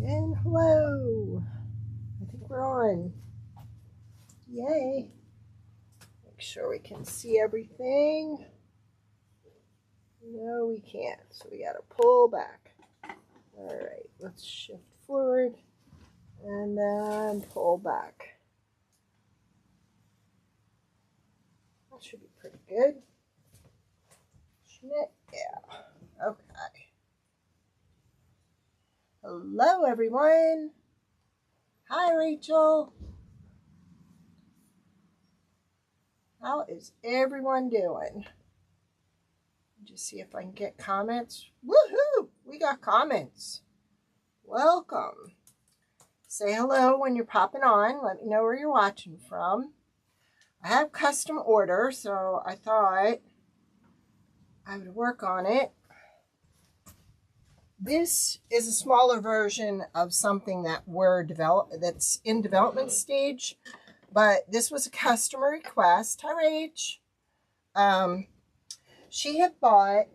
And hello. I think we're on. Yay. Make sure we can see everything. No, we can't. So we got to pull back. All right, let's shift forward and then pull back. That should be pretty good. Shouldn't it? Yeah. Okay. Hello, everyone. Hi, Rachel. How is everyone doing? Just see if I can get comments. Woohoo! We got comments. Welcome. Say hello when you're popping on. Let me know where you're watching from. I have custom order, so I thought I would work on it. This is a smaller version of something that that's in development stage, but this was a customer request. Hi, Rach. She had bought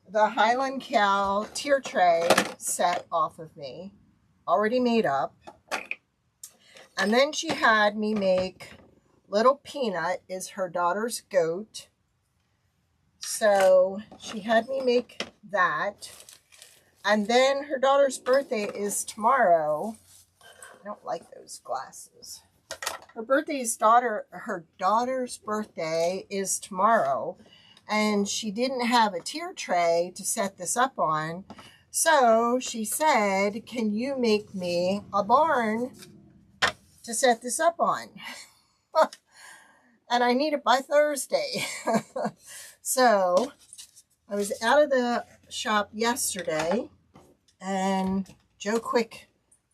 the Highland Cow tier tray set off of me, already made up. And then she had me make Little Peanut is her daughter's goat. So she had me make that. And then her daughter's birthday is tomorrow. I don't like those glasses. Her daughter's birthday is tomorrow. And she didn't have a tier tray to set this up on. So she said, can you make me a barn to set this up on? And I need it by Thursday. So I was out of the shop yesterday and Joe Quick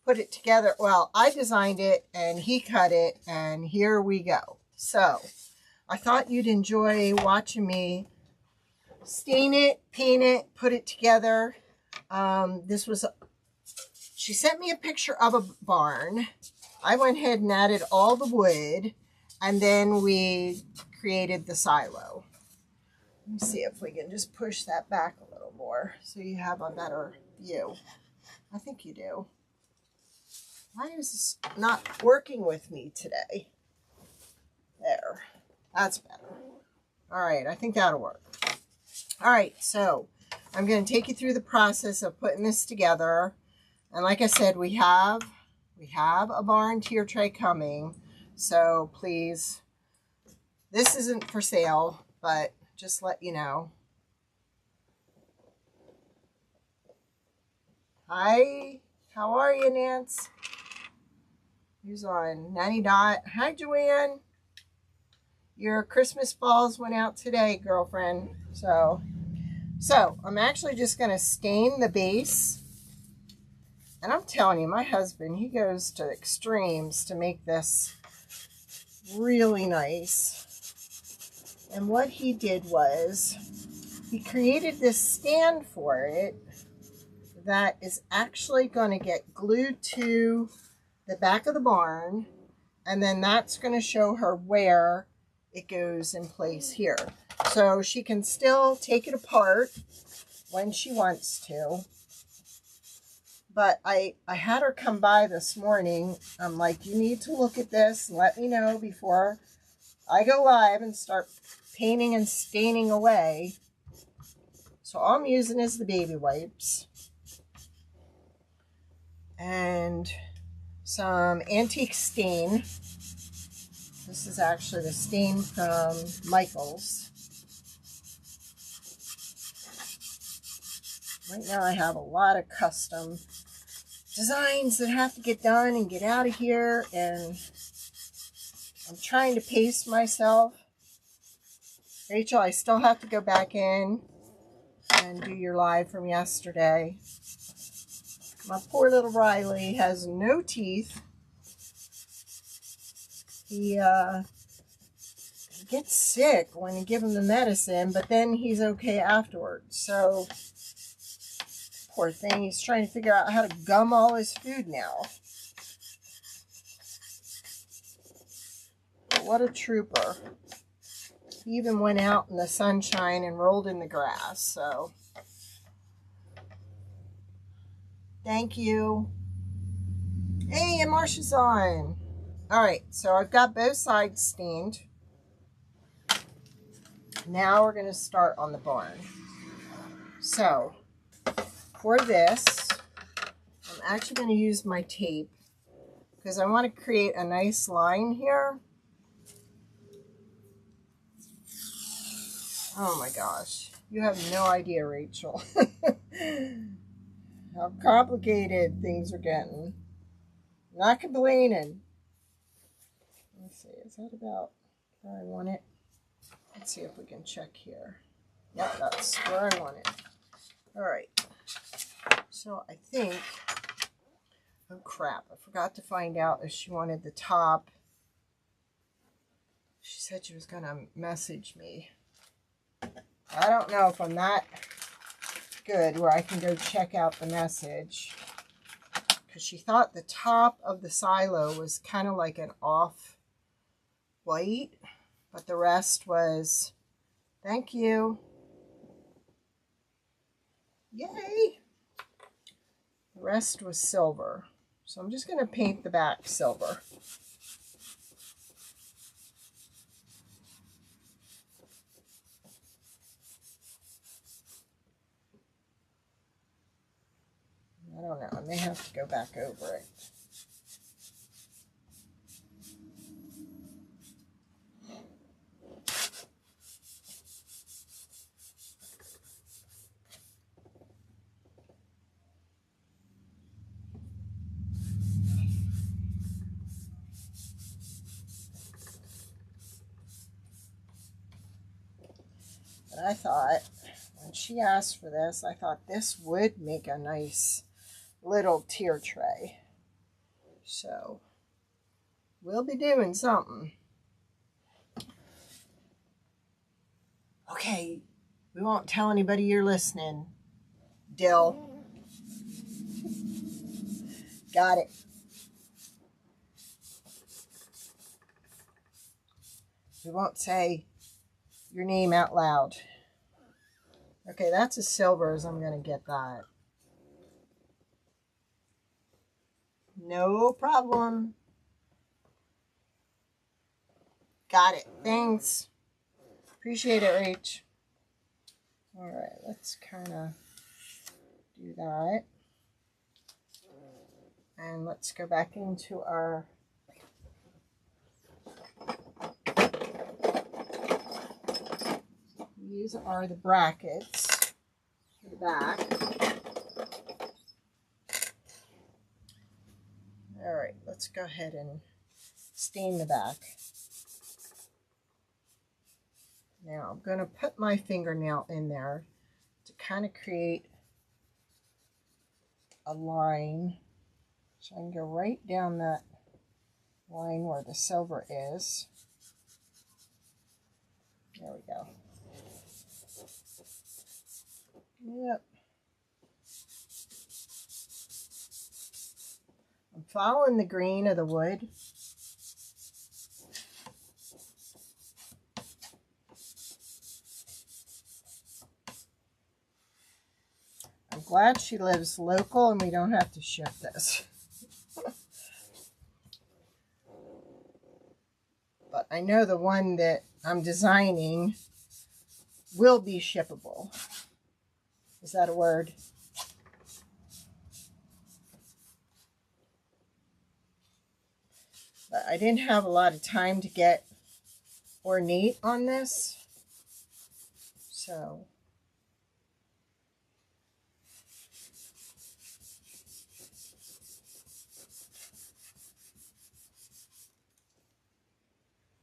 put it together. Well, I designed it and he cut it and here we go. So I thought you'd enjoy watching me stain it, paint it, put it together. She sent me a picture of a barn. I went ahead and added all the wood and then we created the silo. Let me see if we can just push that back a little more so you have a better view. I think you do. Why is this not working with me today? There. That's better. All right, I think that'll work. All right, so I'm going to take you through the process of putting this together. And like I said, we have a barn tier tray coming. So please, this isn't for sale, but just let you know. Hi, how are you, Nance? Who's on? Nanny Dot. Hi, Joanne. Your Christmas balls went out today, girlfriend. So I'm actually just going to stain the base. And I'm telling you, my husband, he goes to extremes to make this really nice. And what he did was he created this stand for it that is actually going to get glued to the back of the barn. And then that's going to show her where it goes in place here. So she can still take it apart when she wants to. But I had her come by this morning. I'm like, you need to look at this and let me know before I go live and start painting and staining away. So all I'm using is the baby wipes. And some antique stain. This is actually the stain from Michaels. Right now I have a lot of custom designs that have to get done and get out of here, and I'm trying to pace myself. Rachel, I still have to go back in and do your live from yesterday. My poor little Riley has no teeth. He gets sick when you give him the medicine, but then he's okay afterwards. So, poor thing, he's trying to figure out how to gum all his food now. But what a trooper. He even went out in the sunshine and rolled in the grass, so. Thank you. Hey, and Marsha's on. All right, so I've got both sides steamed. Now we're going to start on the barn. So for this, I'm actually going to use my tape because I want to create a nice line here. Oh my gosh, you have no idea, Rachel, how complicated things are getting. Not complaining. Let's see, is that about where I want it? Let's see if we can check here. Yep, that's where I want it. All right. So I think, oh crap, I forgot to find out if she wanted the top. She said she was going to message me. I don't know if I'm that good where I can go check out the message. Because she thought the top of the silo was kind of like an off white, but the rest was, thank you. Yay! The rest was silver. So I'm just going to paint the back silver. I don't know. I may have to go back over it. But I thought, when she asked for this, I thought this would make a nice little tier tray. So we'll be doing something. Okay, we won't tell anybody you're listening. Dill. Got it. We won't say your name out loud. Okay, that's as silver as I'm going to get that. No problem. Got it. Thanks. Appreciate it, Rach. All right, let's kind of do that. And let's go back into our these are the brackets for the back. All right, let's go ahead and stain the back. Now I'm going to put my fingernail in there to kind of create a line. So I can go right down that line where the silver is. There we go. Yep. I'm following the green of the wood. I'm glad she lives local and we don't have to ship this. But I know the one that I'm designing will be shippable. Is that a word? But I didn't have a lot of time to get ornate on this. So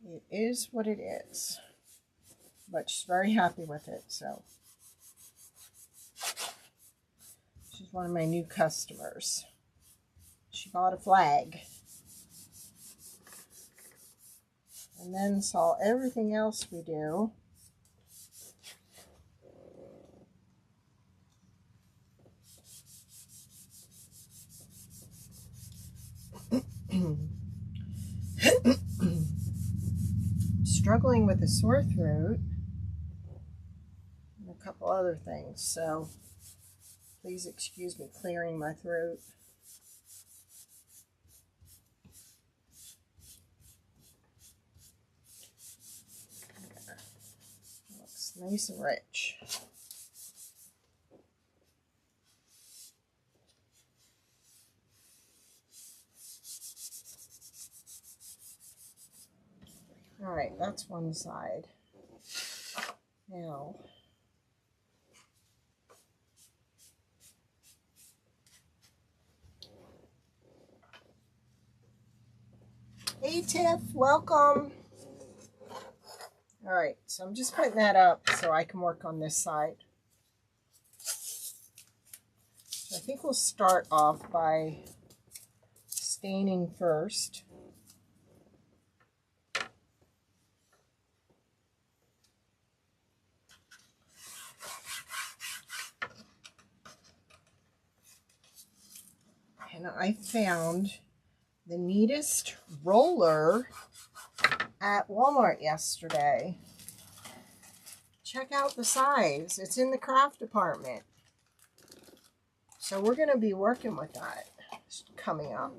it is what it is. But she's very happy with it, so. She's one of my new customers. She bought a flag. And then saw everything else we do. Struggling with a sore throat and a couple other things, so Please excuse me clearing my throat. Looks nice and rich. All right, that's one side. Now, hey Tiff, welcome. All right, so I'm just putting that up so I can work on this side. So I think we'll start off by staining first. And I found the neatest roller at Walmart yesterday. Check out the size. It's in the craft department. So we're going to be working with that coming up.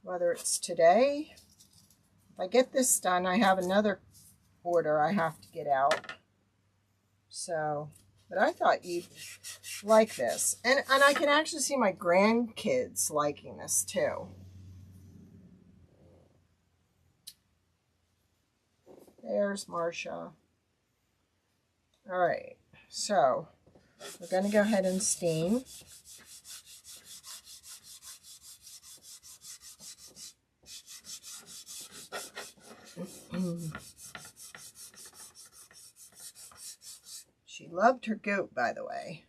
Whether it's today. If I get this done, I have another order I have to get out. So, but I thought you'd like this. And I can actually see my grandkids liking this too. There's Marcia. All right, so we're going to go ahead and stain. She loved her goat, by the way.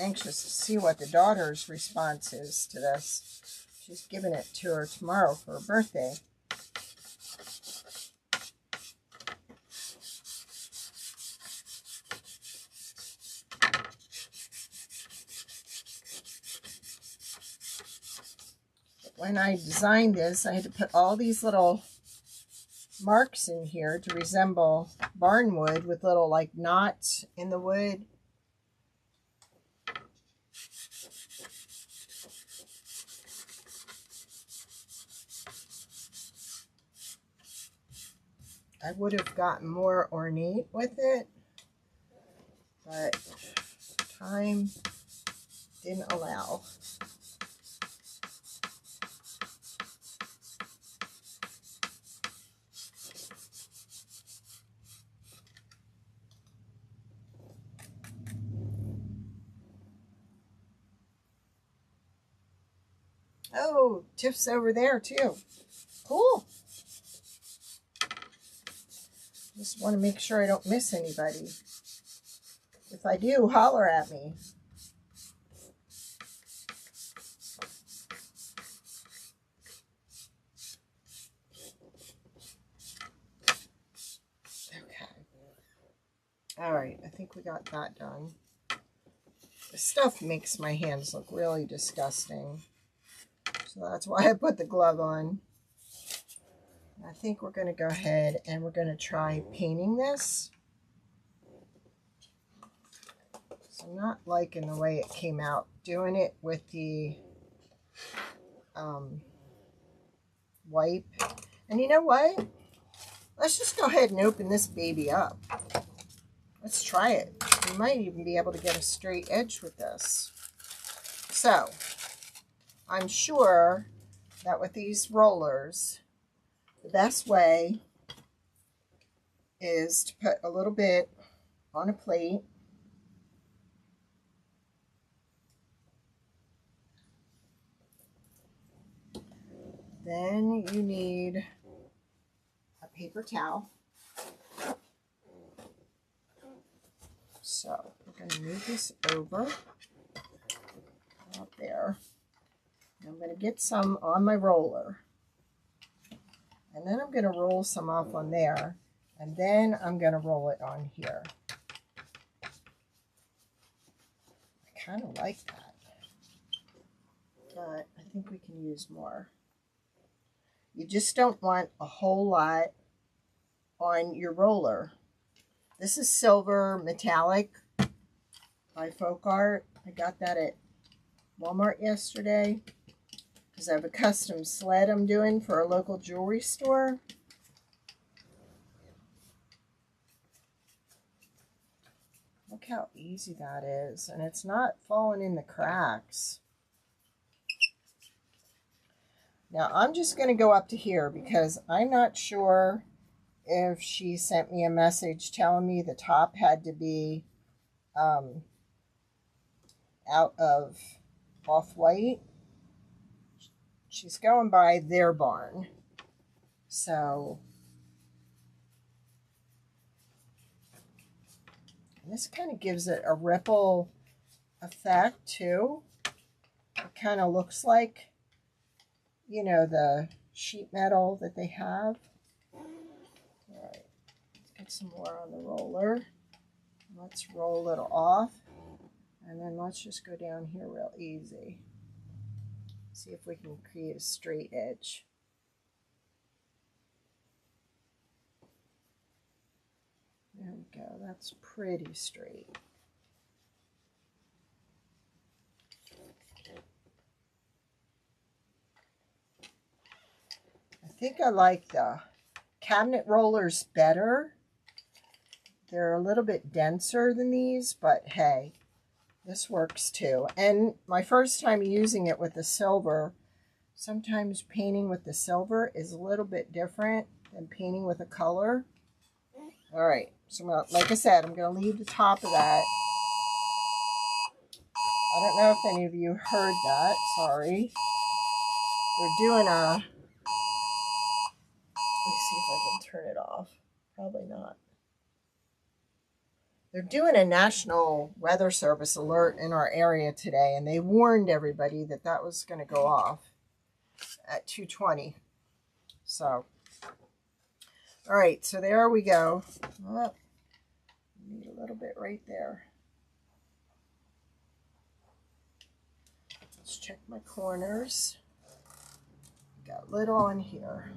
Anxious to see what the daughter's response is to this. She's giving it to her tomorrow for her birthday. When I designed this, I had to put all these little marks in here to resemble barnwood with little like knots in the wood. I would have gotten more ornate with it, but time didn't allow. Oh, Tiff's over there too. Cool. Just want to make sure I don't miss anybody. If I do, holler at me. Okay. All right, I think we got that done. The stuff makes my hands look really disgusting. So that's why I put the glove on. I think we're going to go ahead and we're going to try painting this. So I'm not liking the way it came out. Doing it with the wipe. And you know what? Let's just go ahead and open this baby up. Let's try it. We might even be able to get a straight edge with this. So, I'm sure that with these rollers, the best way is to put a little bit on a plate. Then you need a paper towel. So we're going to move this over up there. I'm going to get some on my roller. And then I'm going to roll some off on there. And then I'm going to roll it on here. I kind of like that. But I think we can use more. You just don't want a whole lot on your roller. This is silver metallic. by Folk Art. I got that at Walmart yesterday because I have a custom sled I'm doing for a local jewelry store. Look how easy that is, and it's not falling in the cracks. Now I'm just going to go up to here because I'm not sure if she sent me a message telling me the top had to be out of Off-White. She's going by their barn. So this kind of gives it a ripple effect too. It kind of looks like, you know, the sheet metal that they have. All right, let's get some more on the roller. Let's roll it off. And then let's just go down here real easy. See if we can create a straight edge. There we go. That's pretty straight. I think I like the cabinet rollers better. They're a little bit denser than these, but hey, this works too. And my first time using it with the silver, sometimes painting with the silver is a little bit different than painting with a color. All right, so I'm gonna, like I said, I'm going to leave the top of that. I don't know if any of you heard that. Sorry. They're doing a... Let me see if I can turn it off. Probably not. They're doing a National Weather Service alert in our area today, and they warned everybody that that was going to go off at 2:20. So, all right, so there we go. Oh, need a little bit right there. Let's check my corners. Got little on here.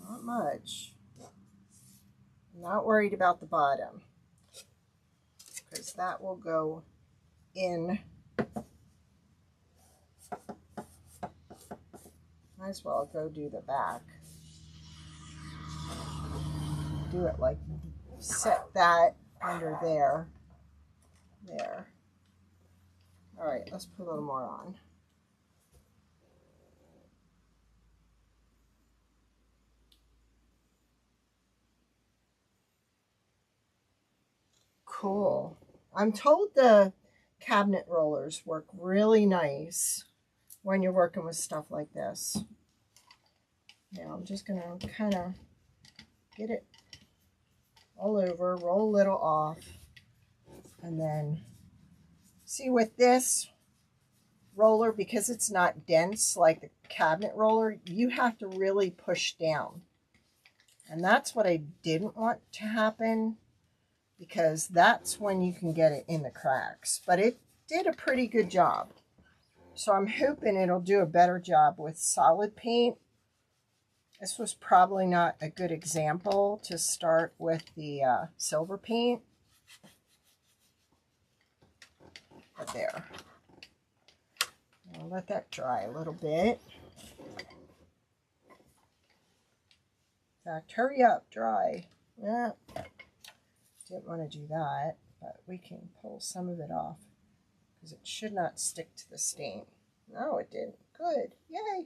Not much. I'm not worried about the bottom because that will go in. Might as well go do the back. Do it like, set that under there. There. All right, let's put a little more on. Cool. I'm told the cabinet rollers work really nice when you're working with stuff like this. Now I'm just going to kind of get it all over, roll a little off, and then see with this roller, because it's not dense like the cabinet roller, you have to really push down. And that's what I didn't want to happen, because that's when you can get it in the cracks. But it did a pretty good job. So I'm hoping it'll do a better job with solid paint. This was probably not a good example to start with the silver paint. But there. I'll let that dry a little bit. In fact, hurry up, dry. Yeah. Didn't want to do that, but we can pull some of it off because it should not stick to the stain. No, it didn't. Good. Yay.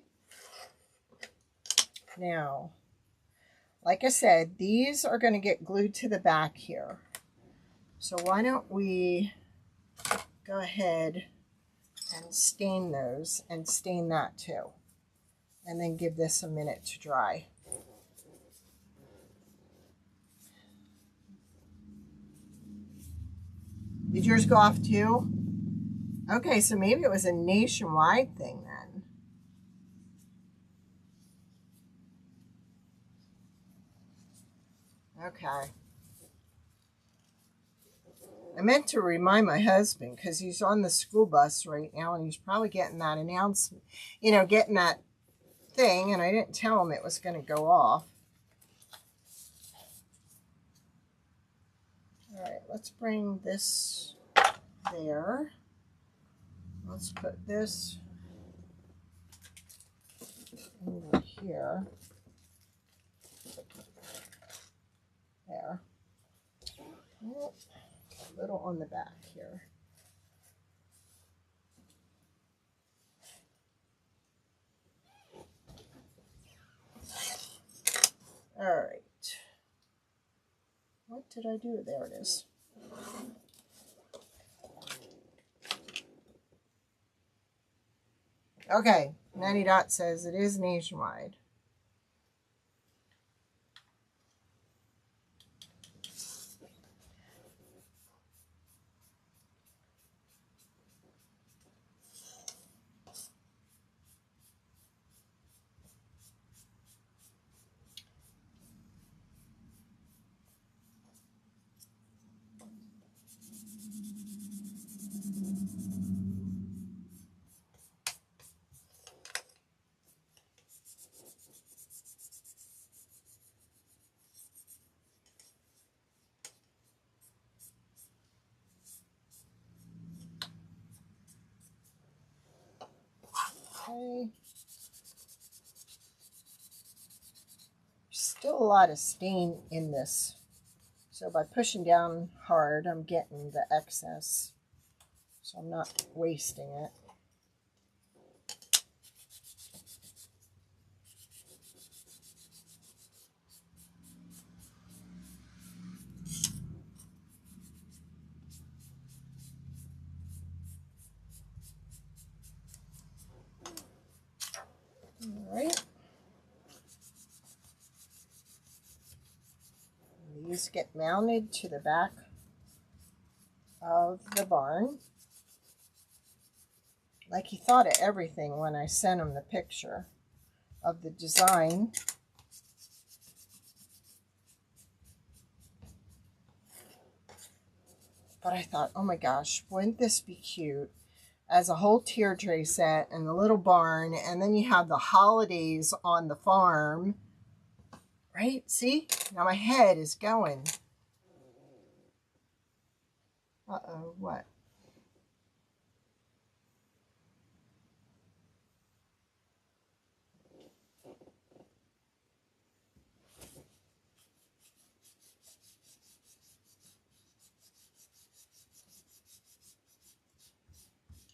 Now, like I said, these are going to get glued to the back here. So why don't we go ahead and stain those and stain that too. And then give this a minute to dry. Did yours go off too? Okay, so maybe it was a nationwide thing then. Okay. I meant to remind my husband because he's on the school bus right now and he's probably getting that announcement, you know, getting that thing, and I didn't tell him it was going to go off. All right, let's bring this there. Let's put this over here. There. A little on the back here. All right. What did I do? There it is. Okay, Nanny Dot says it is nationwide. Okay. Still a lot of stain in this. So by pushing down hard, I'm getting the excess. So I'm not wasting it. All right. These get mounted to the back of the barn. Like he thought of everything when I sent him the picture of the design. But I thought, oh my gosh, wouldn't this be cute as a whole tier tray set and the little barn, and then you have the holidays on the farm, right? See? Now my head is going. Uh-oh, what?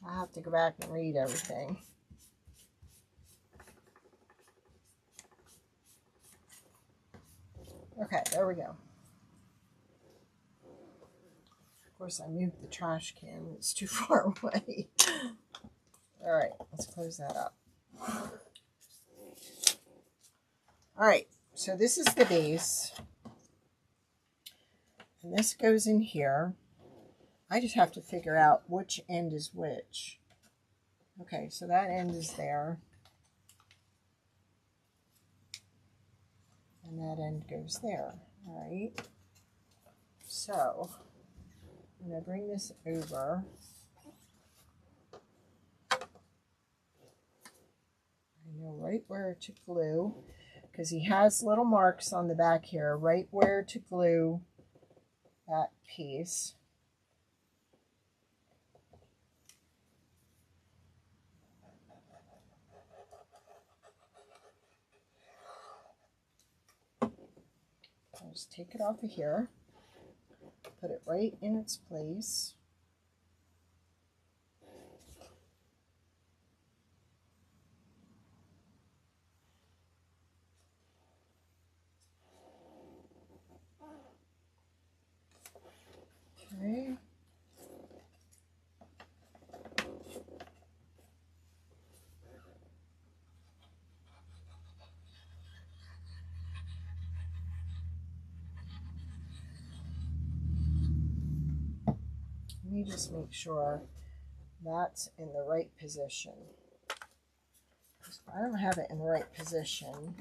I have to go back and read everything. Okay, there we go. Of course, I moved the trash can. It's too far away. All right, let's close that up. All right, so this is the base. And this goes in here. I just have to figure out which end is which. Okay, so that end is there. And that end goes there. All right. So I'm going to bring this over. I know right where to glue, because he has little marks on the back here, right where to glue that piece. I'll just take it off of here, put it right in its place. Okay. Let me just make sure that's in the right position. If I don't have it in the right position,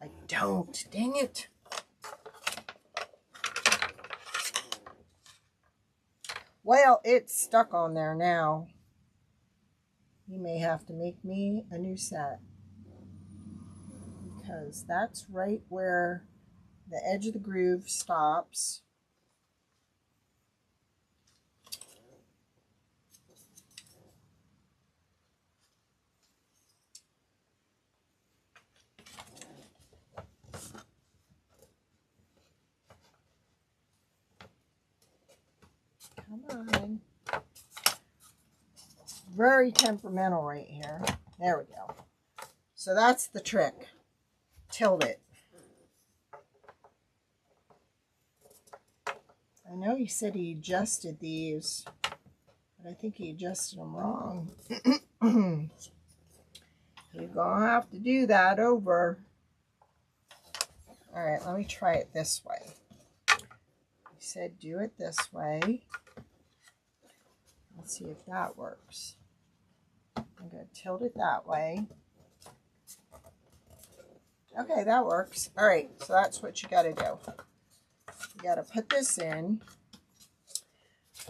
I don't. Dang it. Well, it's stuck on there now. You may have to make me a new set. Okay. because that's right where the edge of the groove stops. Come on. Very temperamental right here. There we go. So that's the trick. Tilt it. I know he said he adjusted these, but I think he adjusted them wrong. You're gonna have to do that over. All right, let me try it this way. He said do it this way. Let's see if that works. I'm going to tilt it that way. Okay, that works. All right, so that's what you got to do. You got to put this in.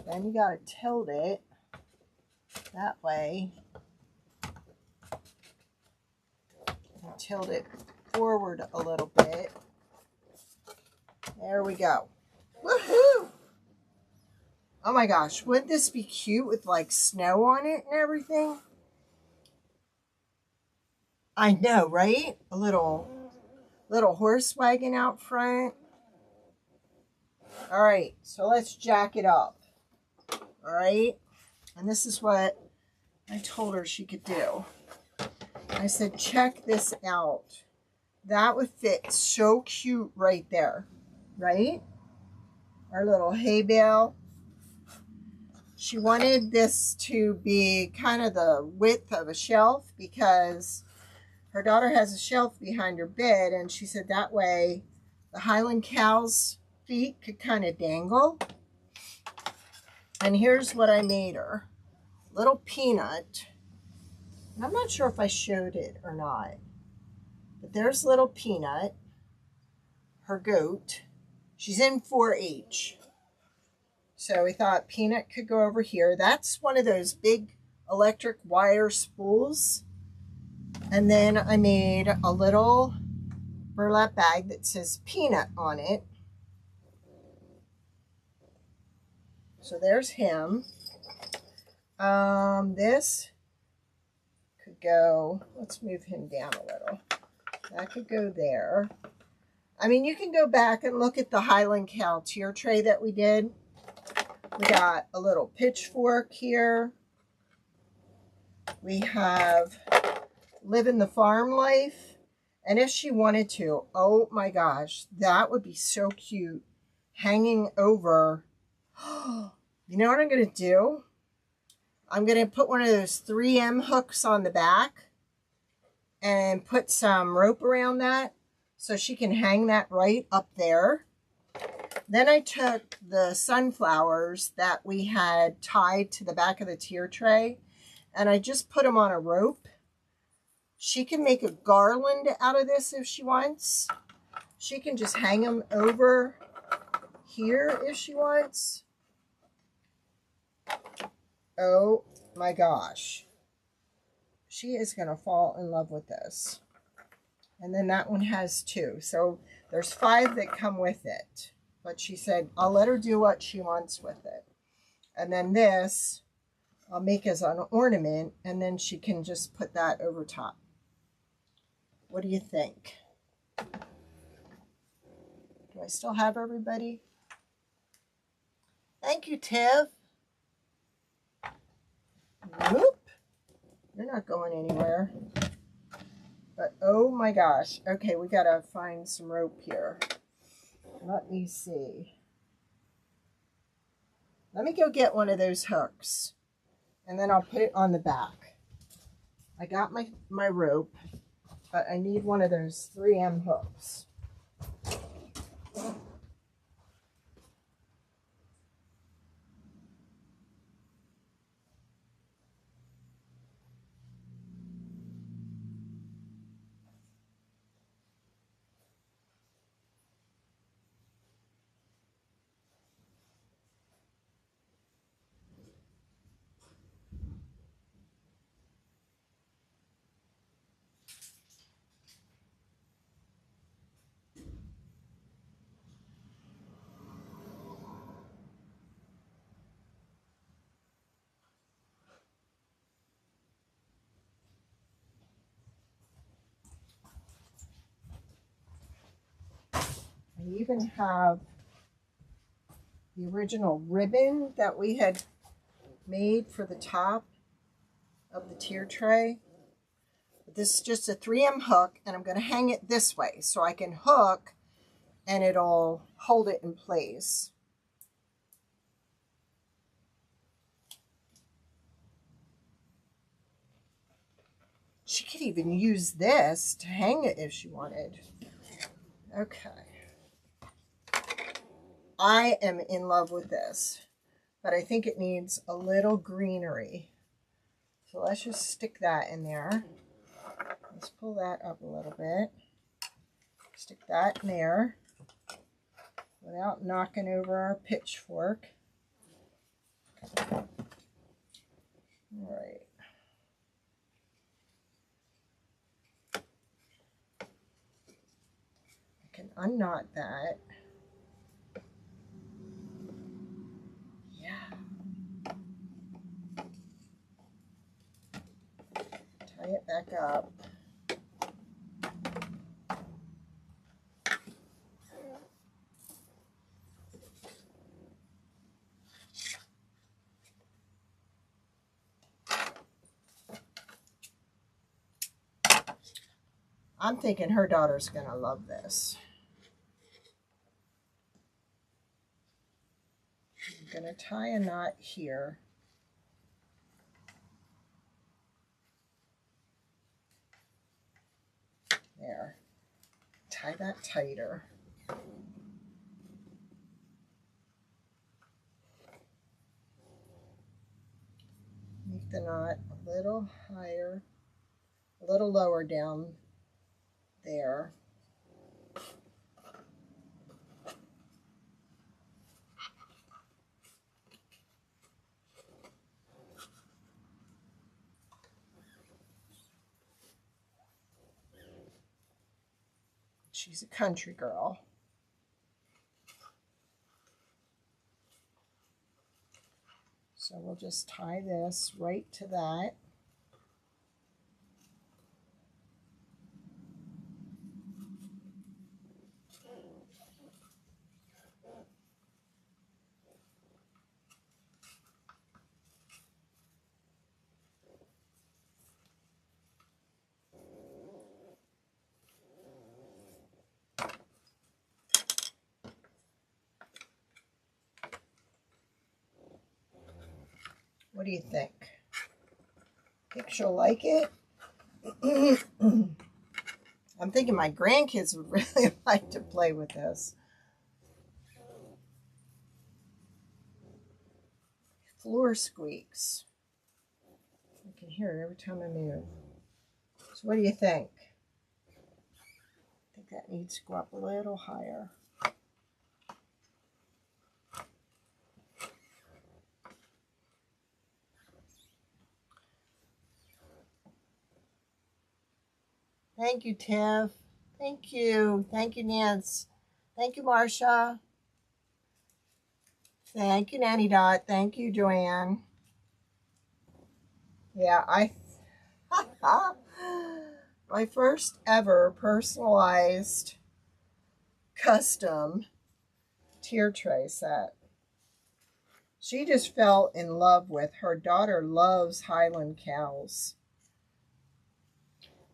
Then you got to tilt it that way. And tilt it forward a little bit. There we go. Woohoo! Oh my gosh, wouldn't this be cute with like snow on it and everything? I know, right? A little horse wagon out front. All right, so let's jack it up. All right, and this is what I told her she could do. I said, check this out. That would fit so cute right there, right? Our little hay bale. She wanted this to be kind of the width of a shelf because her daughter has a shelf behind her bed, and she said that way the Highland cow's feet could kind of dangle. And here's what I made her. Little Peanut. And I'm not sure if I showed it or not. But there's little Peanut, her goat. She's in 4-H. So we thought Peanut could go over here. That's one of those big electric wire spools. And then I made a little burlap bag that says Peanut on it. So there's him. This could go, let's move him down a little. That could go there. I mean, you can go back and look at the Highland Cow tier tray that we did. We got a little pitchfork here. We have Living the Farm Life. And if she wanted to, oh my gosh, that would be so cute. Hanging over. You know what I'm going to do? I'm going to put one of those 3M hooks on the back and put some rope around that so she can hang that right up there. Then I took the sunflowers that we had tied to the back of the tier tray and I just put them on a rope. She can make a garland out of this if she wants. She can just hang them over here if she wants. Oh my gosh. She is going to fall in love with this. And then that one has 2. So there's 5 that come with it. But she said, I'll let her do what she wants with it. And then this, I'll make as an ornament. And then she can just put that over top. What do you think? Do I still have everybody? Thank you, Tiv. Whoop. You're not going anywhere. But oh my gosh. Okay, we gotta find some rope here. Let me see. Let me go get one of those hooks. And then I'll put it on the back. I got my rope, but I need one of those 3M hooks. I even have the original ribbon that we had made for the top of the tier tray. This is just a 3M hook, and I'm going to hang it this way so I can hook and it'll hold it in place. She could even use this to hang it if she wanted. Okay. I am in love with this, but I think it needs a little greenery. So let's just stick that in there. Let's pull that up a little bit. Stick that in there without knocking over our pitchfork. All right. I can unknot that. Yeah. Tie it back up. I'm thinking her daughter's going to love this. I'm going to tie a knot here. There. Tie that tighter. Make the knot a little higher, a little lower down there. She's a country girl. So we'll just tie this right to that. What do you think? Think she'll like it? I'm thinking my grandkids would really like to play with this. Floor squeaks. I can hear it every time I move. So what do you think? I think that needs to go up a little higher. Thank you, Tiff. Thank you. Thank you, Nance. Thank you, Marcia. Thank you, Nanny Dot. Thank you, Joanne. Yeah, my first ever personalized custom tier tray set. She just fell in love with. Her daughter loves Highland cows.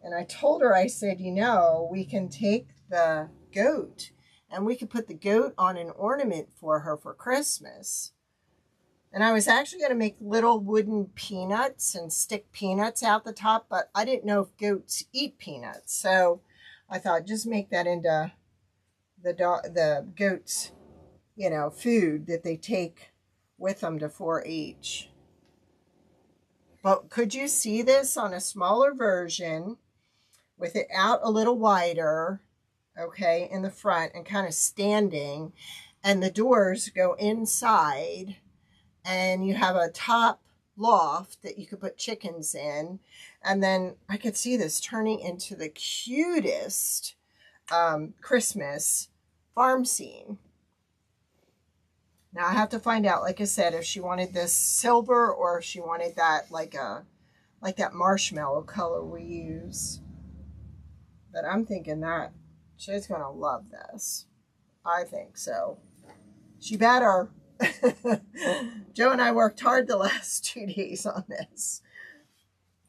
And I told her, I said, you know, we can take the goat and we could put the goat on an ornament for her for Christmas. And I was actually going to make little wooden peanuts and stick peanuts out the top, but I didn't know if goats eat peanuts. So I thought just make that into the goats, you know, food that they take with them to 4-H. But could you see this on a smaller version with it out a little wider, okay, in the front and kind of standing, and the doors go inside, and you have a top loft that you could put chickens in, and then I could see this turning into the cutest Christmas farm scene. Now I have to find out, like I said, if she wanted this silver or if she wanted that like that marshmallow color we use. But I'm thinking that she's gonna love this. I think so. She better. Joe and I worked hard the last 2 days on this.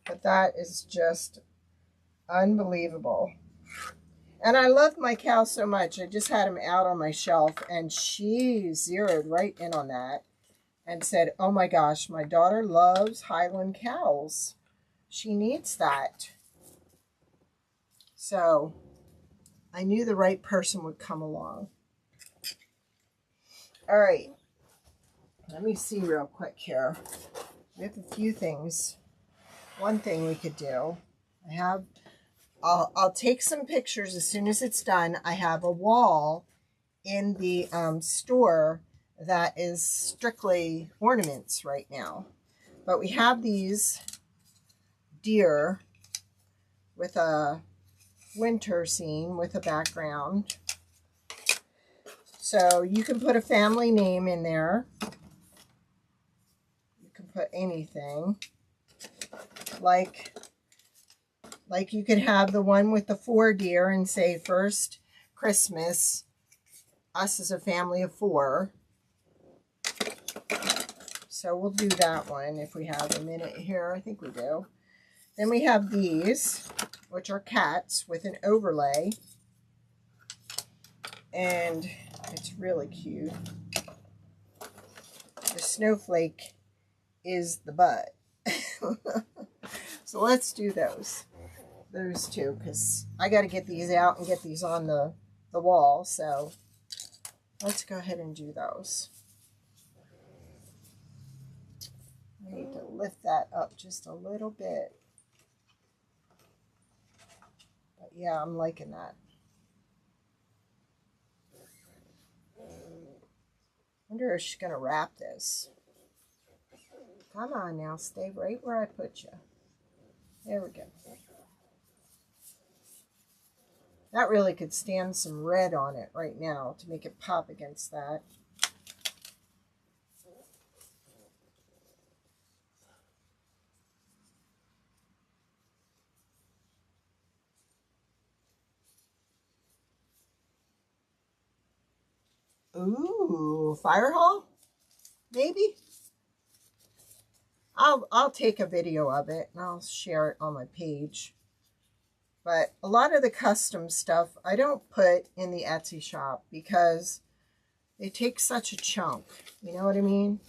But that is just unbelievable. And I loved my cow so much. I just had him out on my shelf, and she zeroed right in on that and said, oh my gosh, my daughter loves Highland cows. She needs that. So I knew the right person would come along. All right. Let me see real quick here. We have a few things. One thing we could do. I'll take some pictures as soon as it's done. I have a wall in the store that is strictly ornaments right now. But we have these deer with a winter scene with a background. So you can put a family name in there. You can put anything. Like you could have the one with the 4 deer and say first Christmas, us as a family of 4. So we'll do that one if we have a minute here. I think we do. Then we have these, which are cats with an overlay. And it's really cute. The snowflake is the butt. So let's do those 2, because I got to get these out and get these on the wall. So let's go ahead and do those. I need to lift that up just a little bit. But yeah, I'm liking that. Wonder if she's going to wrap this. Come on now, stay right where I put you. There we go. That really could stand some red on it right now to make it pop against that. Ooh, fire hall? Maybe? I'll take a video of it and I'll share it on my page. But a lot of the custom stuff I don't put in the Etsy shop because they take such a chunk. You know what I mean?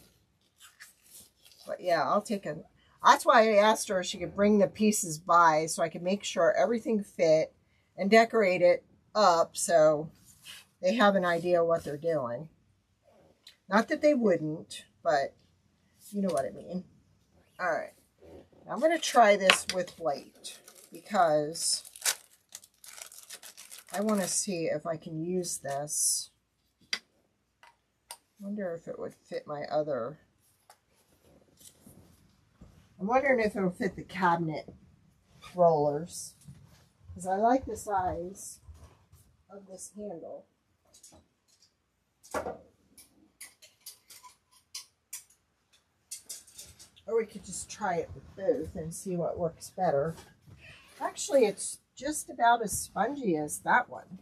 But yeah, I'll take a... That's why I asked her if she could bring the pieces by so I could make sure everything fit and decorate it up so they have an idea what they're doing. Not that they wouldn't, but you know what I mean. All right, I'm going to try this with white because I want to see if I can use this. I wonder if it would fit my other... I'm wondering if it will fit the cabinet rollers because I like the size of this handle. Or we could just try it with both and see what works better. Actually, it's just about as spongy as that one.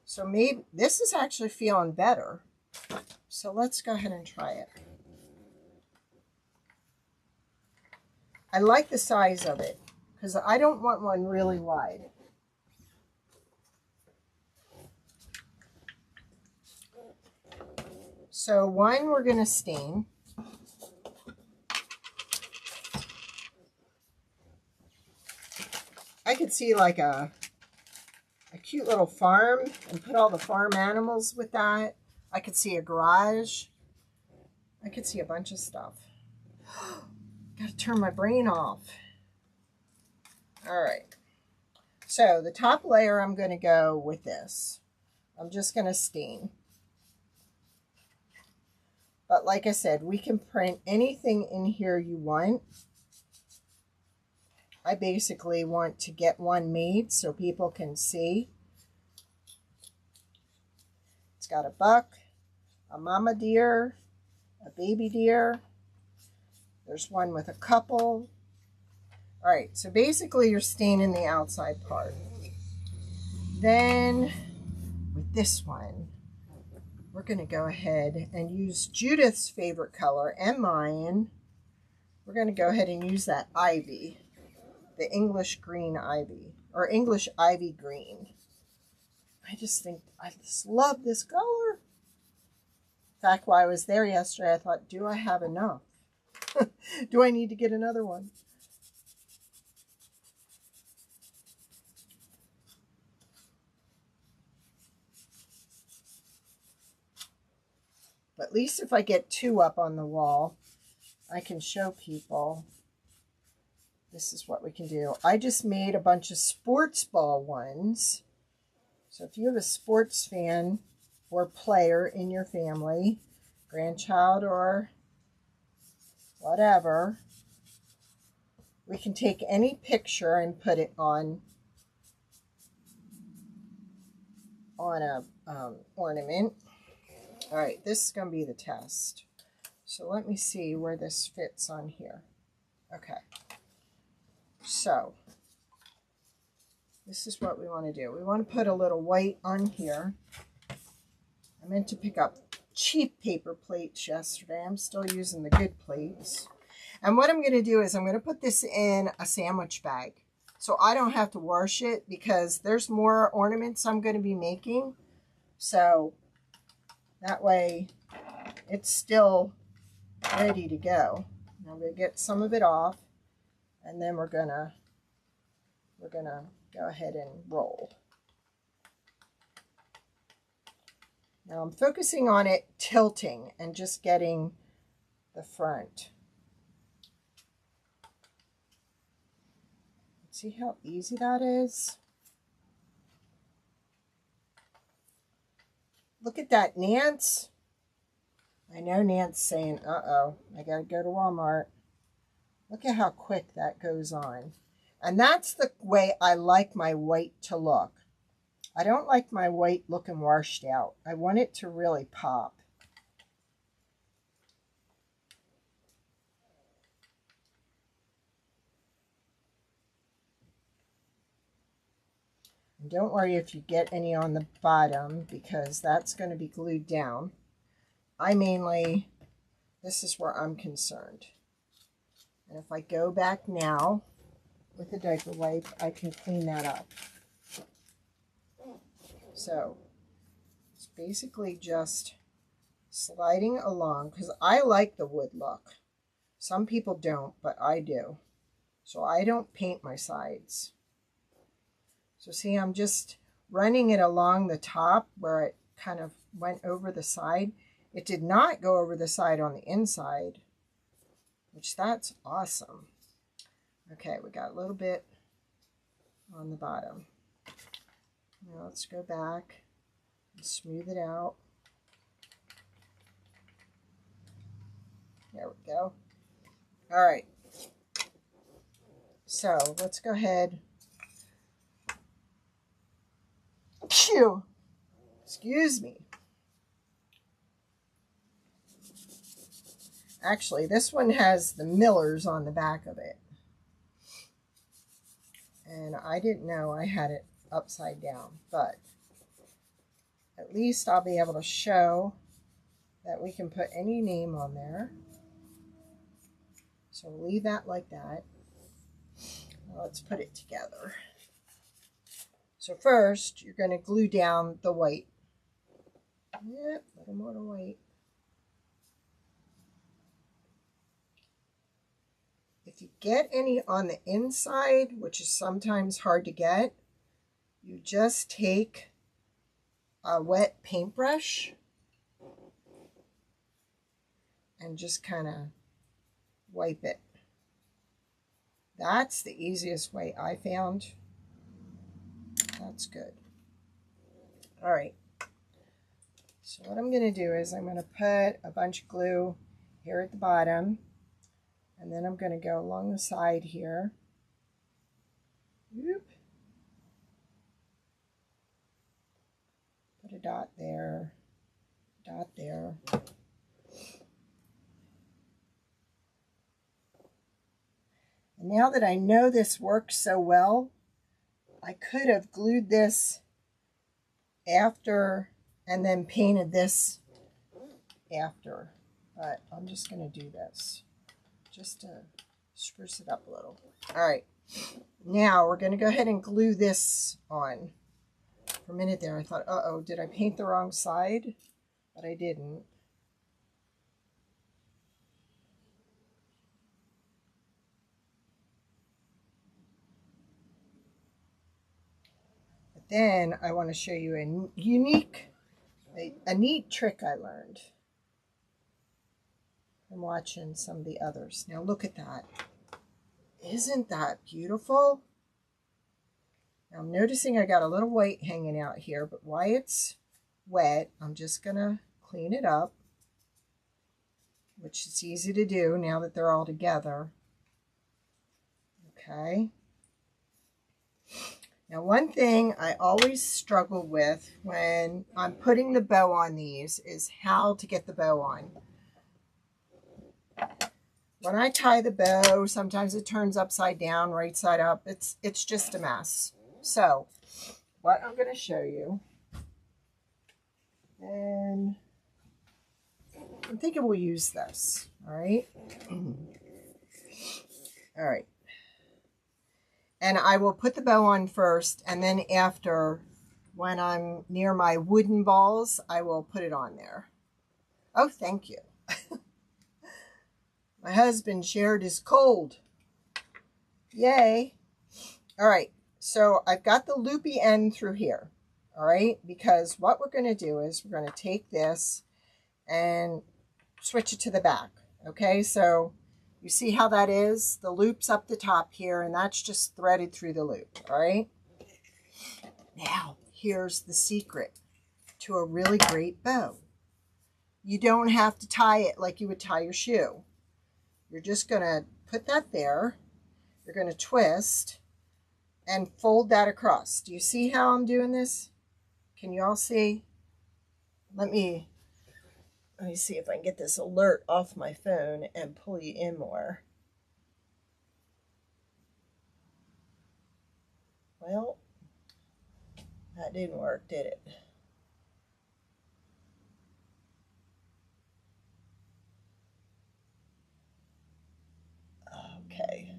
So maybe this is actually feeling better. So let's go ahead and try it. I like the size of it because I don't want one really wide. So one we're going to stain. I could see like a cute little farm and put all the farm animals with that. I could see a garage. I could see a bunch of stuff. Gotta turn my brain off. All right. So the top layer, I'm going to go with this. I'm just going to stain. But like I said, we can print anything in here you want. I basically want to get one made so people can see. It's got a buck, a mama deer, a baby deer. There's one with a couple. All right, so basically you're staining the outside part. Then with this one, we're going to go ahead and use Judith's favorite color and mine. We're going to go ahead and use that ivy, the English green ivy, or English ivy green. I just love this color. In fact, while I was there yesterday, I thought, do I have enough? Do I need to get another one? But at least if I get 2 up on the wall, I can show people this is what we can do. I just made a bunch of sports ball ones. So if you have a sports fan or player in your family, grandchild or whatever, we can take any picture and put it on a ornament. All right, this is going to be the test. So let me see where this fits on here. Okay. So this is what we want to do. We want to put a little white on here. I meant to pick up cheap paper plates yesterday. I'm still using the good plates. And what I'm going to do is I'm going to put this in a sandwich bag, so I don't have to wash it, because there's more ornaments I'm going to be making. So that way it's still ready to go. Now I'm going to get some of it off, and then we're gonna go ahead and roll. Now I'm focusing on it tilting and just getting the front. See how easy that is? Look at that, Nance. I know Nance saying, uh-oh, I gotta go to Walmart. Look at how quick that goes on. And that's the way I like my white to look. I don't like my white looking washed out. I want it to really pop. And don't worry if you get any on the bottom, because that's going to be glued down. This is where I'm concerned. And if I go back now with a diaper wipe, I can clean that up. So it's basically just sliding along, because I like the wood look. Some people don't, but I do. So I don't paint my sides. So see, I'm just running it along the top where it kind of went over the side. It did not go over the side on the inside, which that's awesome. Okay, we got a little bit on the bottom. Now let's go back and smooth it out. There we go. All right. So let's go ahead. Phew. Excuse me. Actually, this one has the Millers on the back of it. And I didn't know I had it upside down, but at least I'll be able to show that we can put any name on there. So we'll leave that like that. Now let's put it together. So first, you're going to glue down the white. Yep, a little more white. If you get any on the inside, which is sometimes hard to get, you just take a wet paintbrush and just kind of wipe it. That's the easiest way I found. That's good. All right. So what I'm going to do is I'm going to put a bunch of glue here at the bottom, and then I'm going to go along the side here. Whoop. Put a dot there, dot there. And now that I know this works so well, I could have glued this after and then painted this after, but I'm just going to do this just to spruce it up a little. All right, now we're going to go ahead and glue this on. For a minute there, I thought, uh-oh, did I paint the wrong side? But I didn't. But then I want to show you a neat trick I learned from watching some of the others. Now look at that. Isn't that beautiful? Now I'm noticing I got a little white hanging out here, but while it's wet, I'm just going to clean it up, which is easy to do now that they're all together. Okay. Now one thing I always struggle with when I'm putting the bow on these is how to get the bow on. When I tie the bow, sometimes it turns upside down, right side up. It's just a mess. So what I'm going to show you, and I'm thinking we'll use this. All right. All right. And I will put the bow on first, and then after, when I'm near my wooden balls, I will put it on there. Oh, thank you. My husband shared his cold. Yay. All right. So I've got the loopy end through here. All right. Because what we're going to do is we're going to take this and switch it to the back. Okay. So you see how that is? The loop's up the top here, and that's just threaded through the loop. All right. Now, here's the secret to a really great bow. You don't have to tie it like you would tie your shoe. You're just going to put that there. You're going to twist and fold that across. Do you see how I'm doing this? Can you all see? Let me see if I can get this alert off my phone and pull you in more. Well, that didn't work, did it? Okay.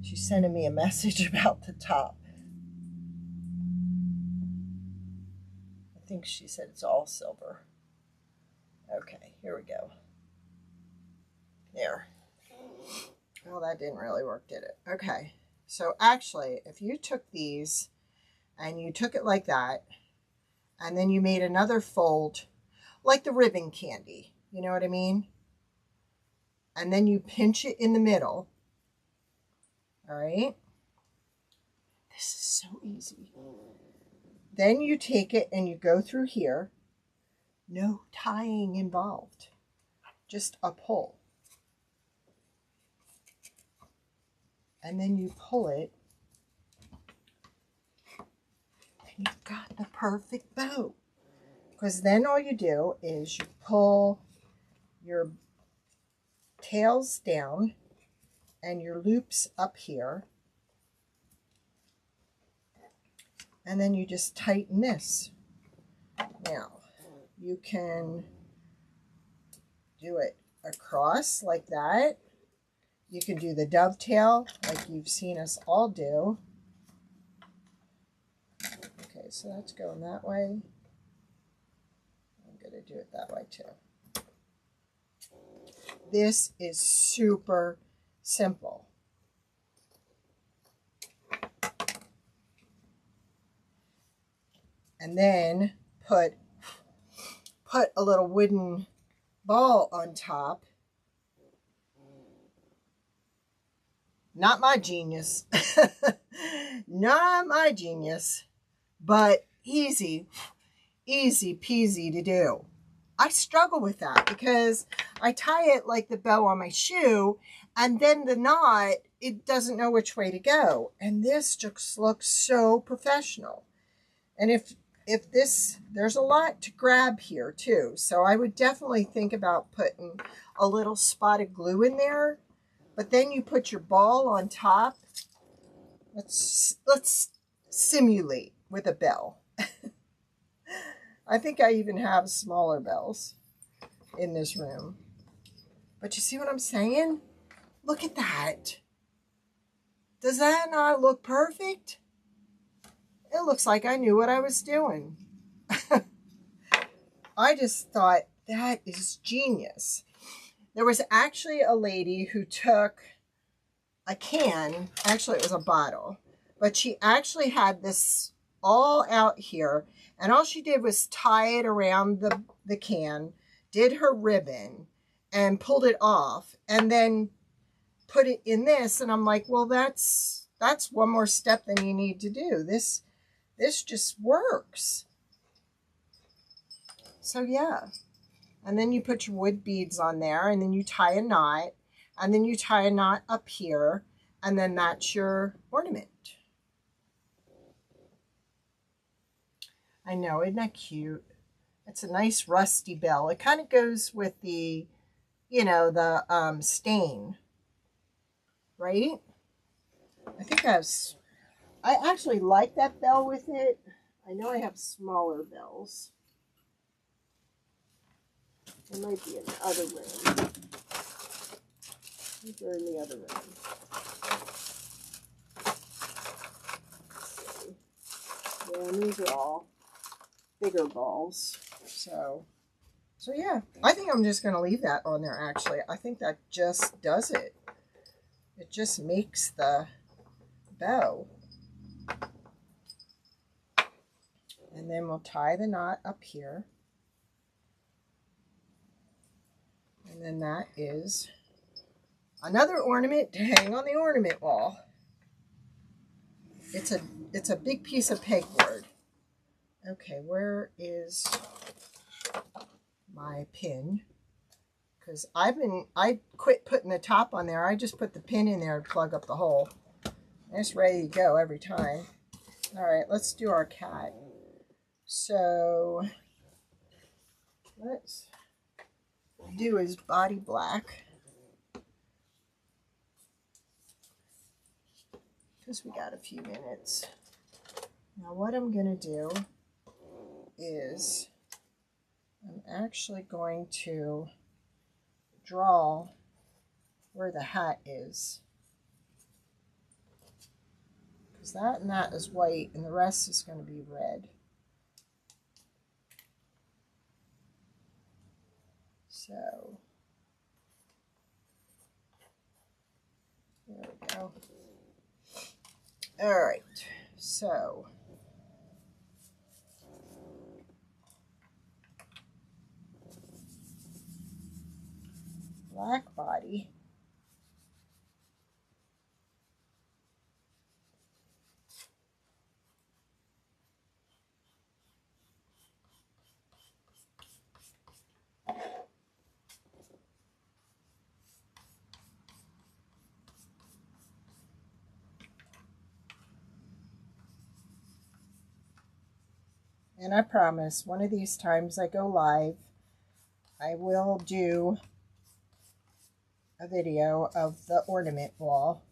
She's sending me a message about the top. I think she said it's all silver. Okay, here we go. There. Well, that didn't really work, did it? Okay. So actually, if you took these and you took it like that, and then you made another fold, like the ribbon candy, you know what I mean? And then you pinch it in the middle. All right. This is so easy. Then you take it and you go through here. No tying involved. Just a pull. And then you pull it. And you've got the perfect bow. Because then all you do is you pull your tails down and your loops up here, and then you just tighten this. Now you can do it across like that. You can do the dovetail like you've seen us all do. Okay, so that's going that way. I'm going to do it that way too. This is super simple. And then put a little wooden ball on top. Not my genius. Not my genius, but easy peasy to do. I struggle with that because I tie it like the bow on my shoe, and then the knot, it doesn't know which way to go. And this just looks so professional. And if this, there's a lot to grab here too. So I would definitely think about putting a little spot of glue in there, but then you put your ball on top. Let's simulate with a bell. I think I even have smaller bells. in this room. But you see what I'm saying? Look at that. Does that not look perfect? It looks like I knew what I was doing. I just thought that is genius. There was actually a lady who took a can, actually it was a bottle, but she actually had this all out here, and all she did was tie it around the can, did her ribbon, and pulled it off, and then put it in this. And I'm like, well, that's one more step than you need to do. This just works. So yeah. And then you put your wood beads on there, and then you tie a knot, and then you tie a knot up here, and then that's your ornament. I know, isn't that cute? It's a nice rusty bell. It kind of goes with the, you know, the stain, right? I think I actually like that bell with it. I know I have smaller bells. It might be in the other room. I think they're in the other room. Let's see. Yeah, and these are all bigger balls. So yeah, I think I'm just going to leave that on there, actually. I think that just does it. It just makes the bow. And then we'll tie the knot up here. And then that is another ornament to hang on the ornament wall. It's a big piece of pegboard. Okay, where is my pin? Because I quit putting the top on there. I just put the pin in there to plug up the hole. And it's ready to go every time. All right, let's do our cat. So let's do his body black, because we got a few minutes. Now what I'm going to do is I'm actually going to draw where the hat is, because that and that is white and the rest is going to be red. So there we go. All right, so black body. And I promise one of these times I go live, I will do a video of the ornament wall.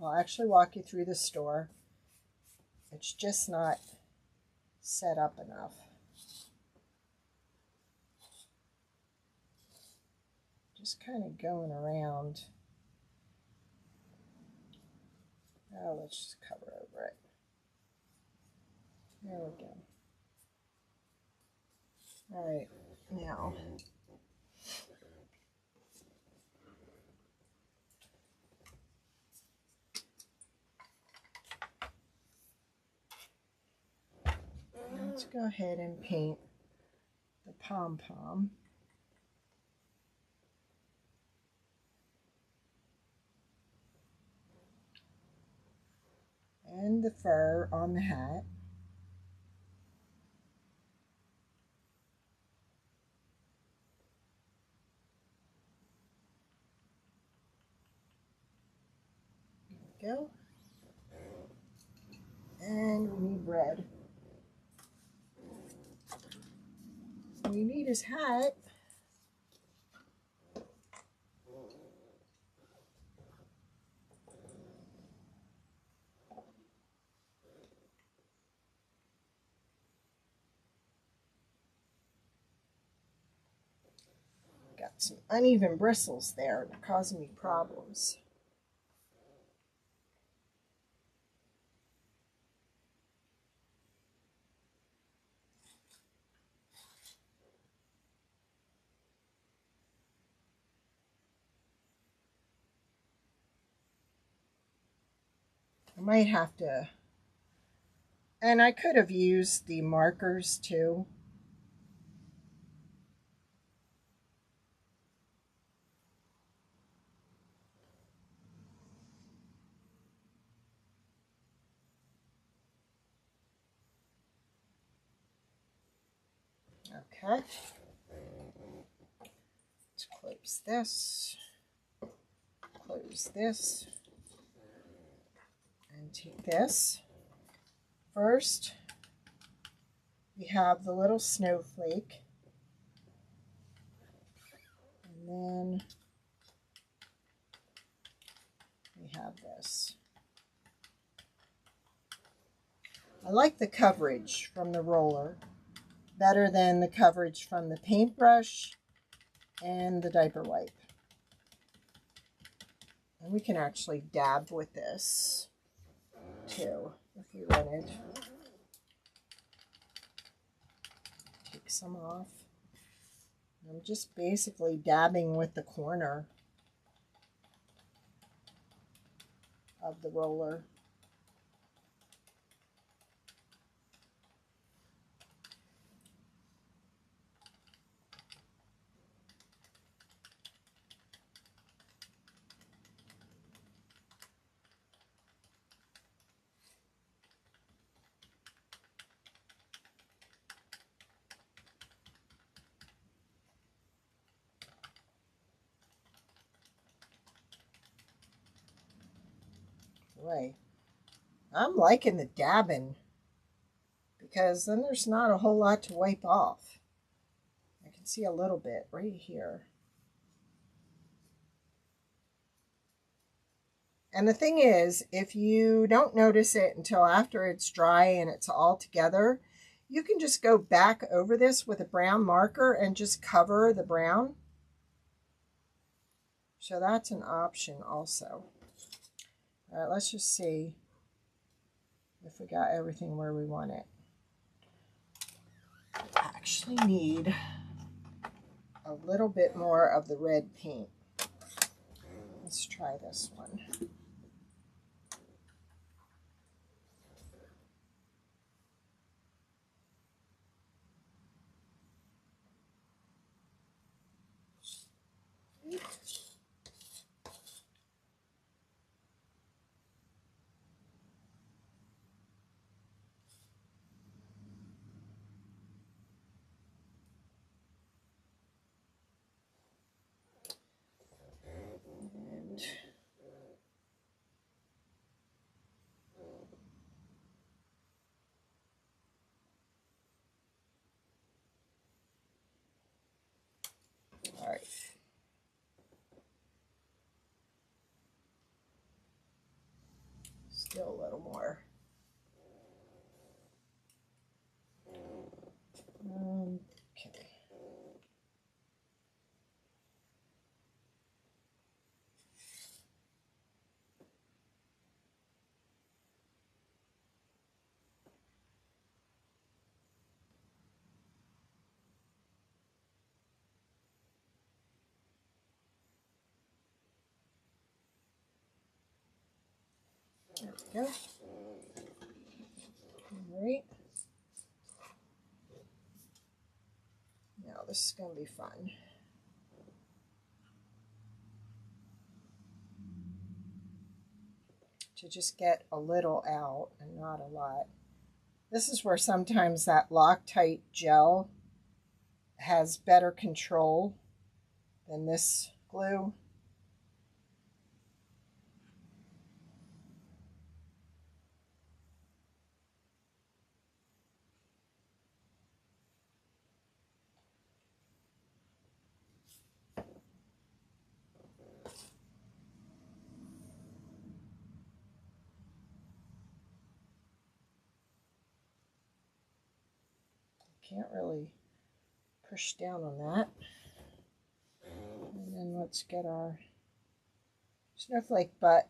I'll actually walk you through the store. It's just not set up enough. Just kind of going around. Oh, let's just cover over it. There we go. All right, now let's go ahead and paint the pom-pom. And the fur on the hat. There we go. And we need red. We need his hat. got some uneven bristles there. They're causing me problems. I might have to, and I could have used the markers too. Okay. Let's close this. Close this. And take this. First, we have the little snowflake. And then we have this. I like the coverage from the roller better than the coverage from the paintbrush and the diaper wipe. And we can actually dab with this too if you wanted. Take some off. I'm just basically dabbing with the corner of the roller. Boy, I'm liking the dabbing because then there's not a whole lot to wipe off. I can see a little bit right here. And the thing is, if you don't notice it until after it's dry and it's all together, you can just go back over this with a brown marker and just cover the brown. So that's an option also. All right, let's just see if we got everything where we want it. I actually need a little bit more of the red paint. Let's try this one. All right. Still a little more. Okay. There we go. All right. Now this is going to be fun. To just get a little out and not a lot. This is where sometimes that Loctite gel has better control than this glue. Can't really push down on that. let's get our snowflake butt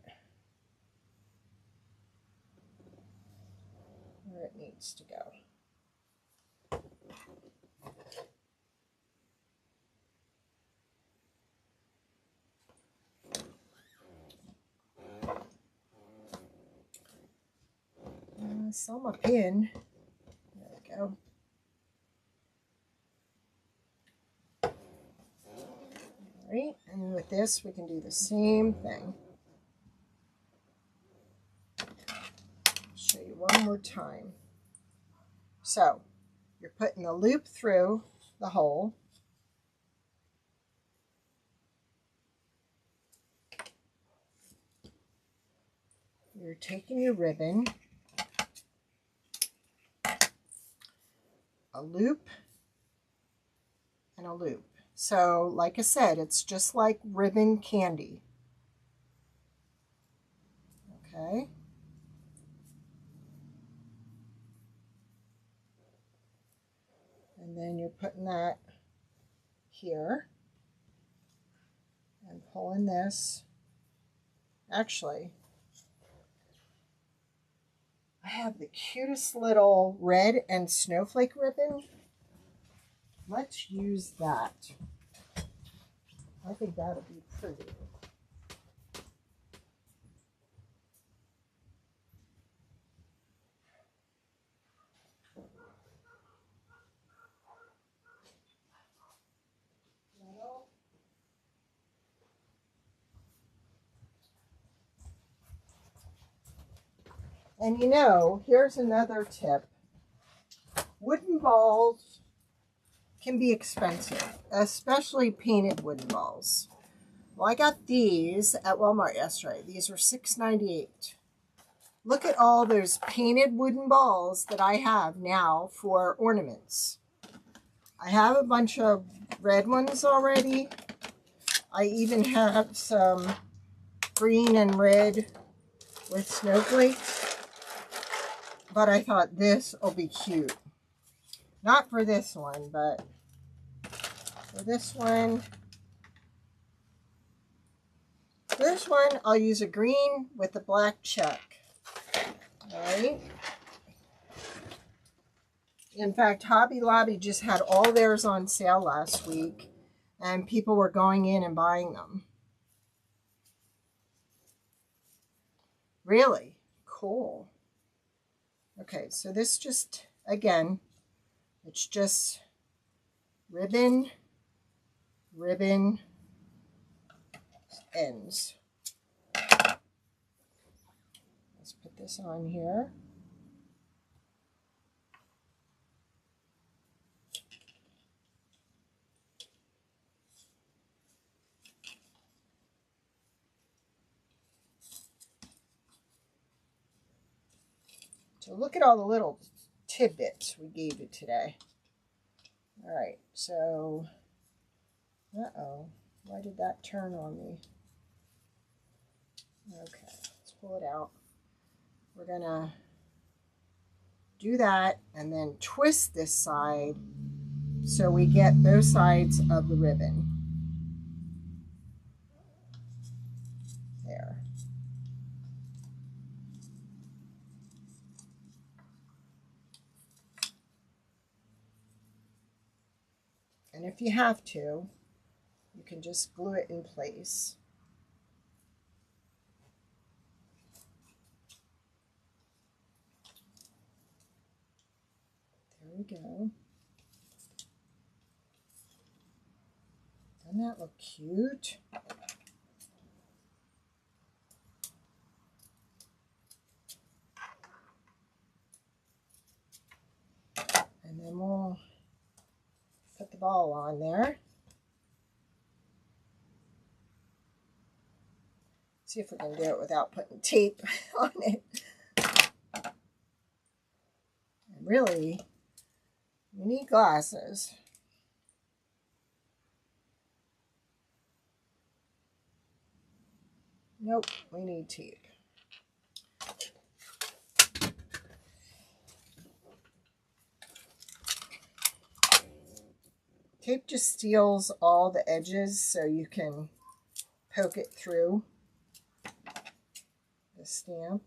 where it needs to go. Selma pin. There we go. Alright, and with this we can do the same thing. I'll show you one more time. So, you're putting the loop through the hole. You're taking your ribbon, a loop, and a loop. So, like I said, it's just like ribbon candy. Okay. And then you're putting that here and pulling this. Actually, I have the cutest little red and snowflake ribbon. Let's use that. I think that'll be pretty. And you know, here's another tip. Wooden balls can be expensive, especially painted wooden balls. Well, I got these at Walmart yesterday. These were $6.98. Look at all those painted wooden balls that I have now for ornaments. I have a bunch of red ones already. I even have some green and red with snowflakes. But I thought this will be cute. Not for this one, but for this one. For this one, I'll use a green with a black check. Alright. In fact, Hobby Lobby just had all theirs on sale last week, and people were going in and buying them. Really? Cool. Okay, so this just, again, it's just ribbon, ribbon, ends. Let's put this on here. So look at all the little tidbits we gave you today. All right, so, uh-oh, why did that turn on me? Okay, let's pull it out. We're gonna do that and then twist this side so we get both sides of the ribbon. There. And if you have to, you can just glue it in place. There we go. Doesn't that look cute? And then we'll put the ball on there. See if we can do it without putting tape on it. And really, we need glasses. Nope, we need tape. Tape just seals all the edges so you can poke it through the stamp.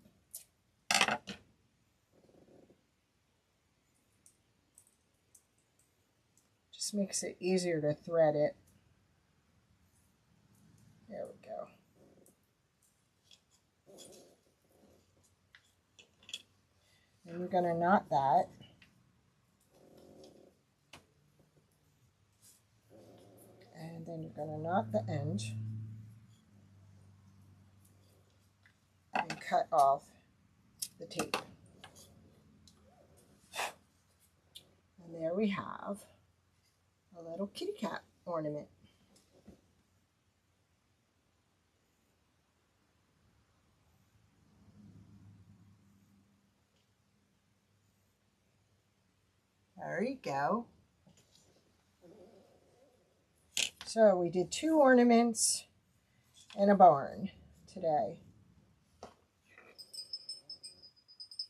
Just makes it easier to thread it. There we go. And we're going to knot that. And then you're going to knot the end and cut off the tape. And there we have a little kitty cat ornament. There you go. So we did 2 ornaments and a barn today.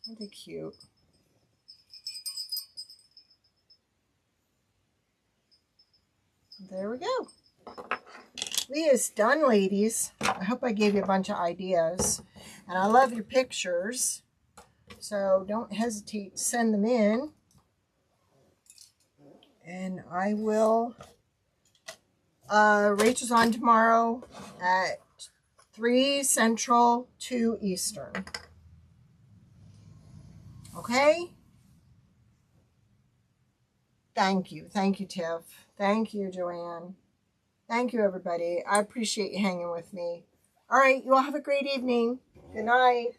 Aren't they cute? There we go. Leah's done, ladies. I hope I gave you a bunch of ideas. And I love your pictures. So don't hesitate to send them in. And I will... Rachel's on tomorrow at 3 Central, 2 Eastern. Okay? Thank you. Thank you, Tiff. Thank you, Joanne. Thank you, everybody. I appreciate you hanging with me. All right, you all have a great evening. Good night.